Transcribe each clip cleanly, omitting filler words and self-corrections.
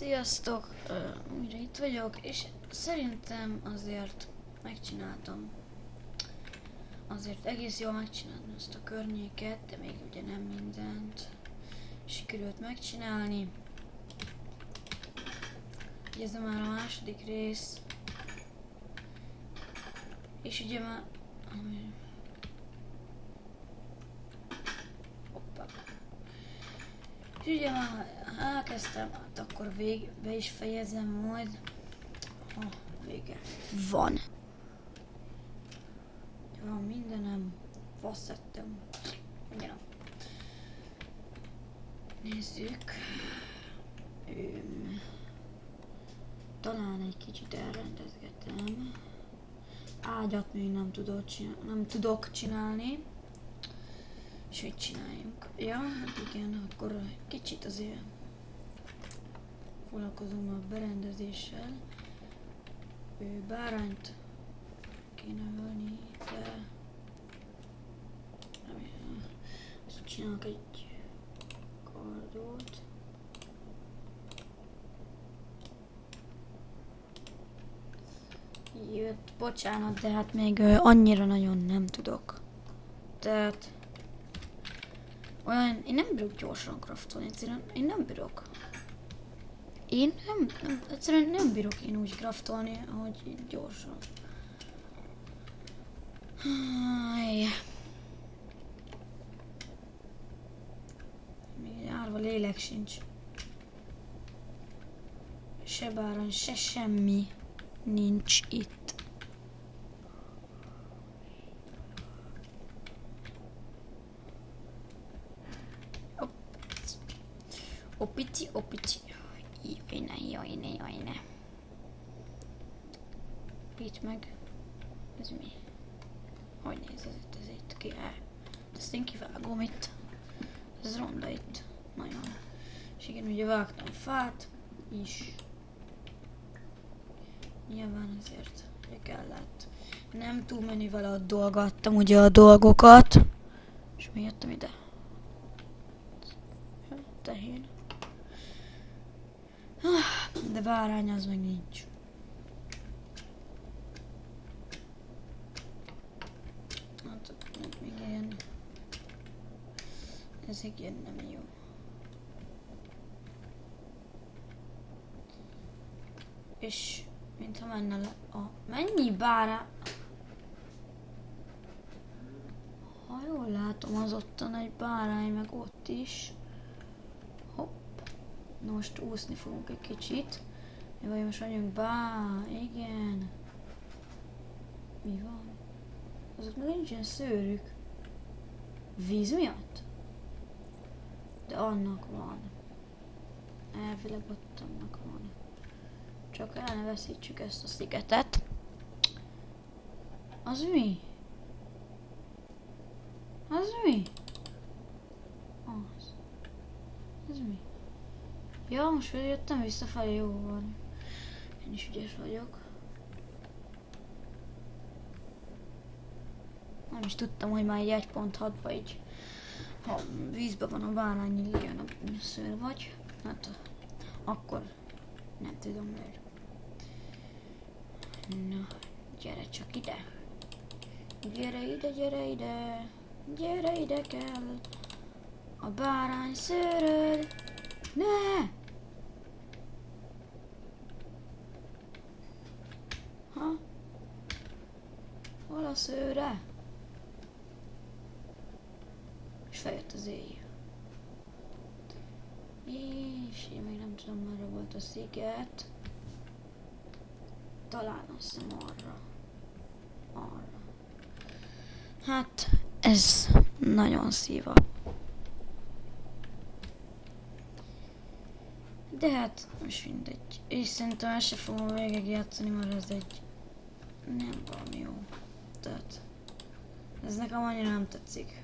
Sziasztok! Újra itt vagyok, és szerintem azért megcsináltam. Azért egész jól megcsináltam ezt a környéket, de még ugye nem mindent sikerült megcsinálni. Ugye ez már a második rész. És ugye már... Hoppá. És ugye már elkezdtem, hát akkor be is fejezem majd. Ha vége van. Van mindenem. Faszettem. Igen. Nézzük. Talán egy kicsit elrendezgetem. Ágyat még nem tudok csinálni. És mit csináljunk? Ja, hát igen, akkor kicsit azért foglalkozom a berendezéssel. Bárányt kéne ölni, de ezt csinálok egy kardot. Jött, bocsánat, de hát még annyira nagyon nem tudok. Tehát olyan, én nem bírok gyorsan craftolni, egyszerűen én nem bírok. Egyszerűen nem bírok én úgy craftolni, ahogy gyorsan. Még árva lélek sincs. Se bárány, se semmi nincs itt. Opici. Jajne. Itt meg. Ez mi? Hogy néz ez itt ki? Ezt én kivágom itt. Ez ronda itt. Nagyon. És igen, ugye vágtam fát is. Nyilván ezért ugye kellett. Nem túl menüvel addolgattam ugye a dolgokat. És mi jöttem ide? Tehén. De bárány az meg nincs. Hát még ilyen. Ez igen nem jó. És mintha menne le a... Mennyi bárány? Ha jól látom, az ottan egy bárány, meg ott is. Hopp. Na most úszni fogunk egy kicsit. Vagy most vagyunk igen. Mi van? Azoknak nincsen szőrük. Víz miatt? De annak van. Elvileg ott annak van. Csak el ne veszítsük ezt a szigetet. Az mi? Az mi? Az. Ez mi? Ja, most jöttem visszafelé, jó van. Én is ügyes vagyok. Nem is tudtam, hogy már egy 1.6-ba így, ha vízbe van a bárány, ilyen a szőr vagy. Hát akkor nem tudom miért. Na, gyere csak ide. Gyere ide kell. A bárány szőröd. Ne! Ha? Hol a szőre? És feljött az éj. És én még nem tudom, merre volt a sziget. Talán azt hiszem arra. Hát, ez nagyon szíva. De hát, most mindegy. És szerintem el sem fogom végig játszani, mert ez egy... nem valami jó. Tehát... ez nekem annyira nem tetszik.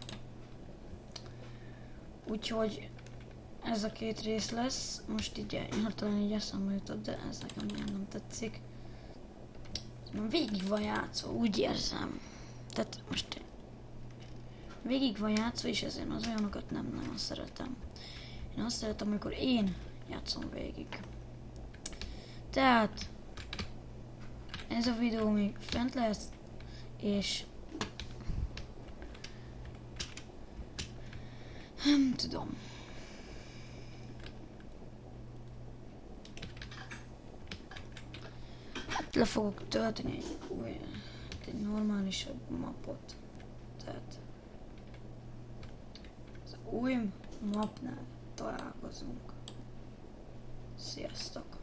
Úgyhogy... ez a két rész lesz. Most így hirtelen így eszembe jutott, de ez nekem nagyon nem tetszik. Végig van játszva, úgy érzem. Tehát most... végig van játszva, és ezért az olyanokat nem nagyon szeretem. Én azt szeretem, amikor én játszom végig. Tehát ez a videó még fent lesz, és nem tudom. Le fogok tölteni egy normálisabb mapot. Tehát az új mapnál találkozunk. Sziasztok!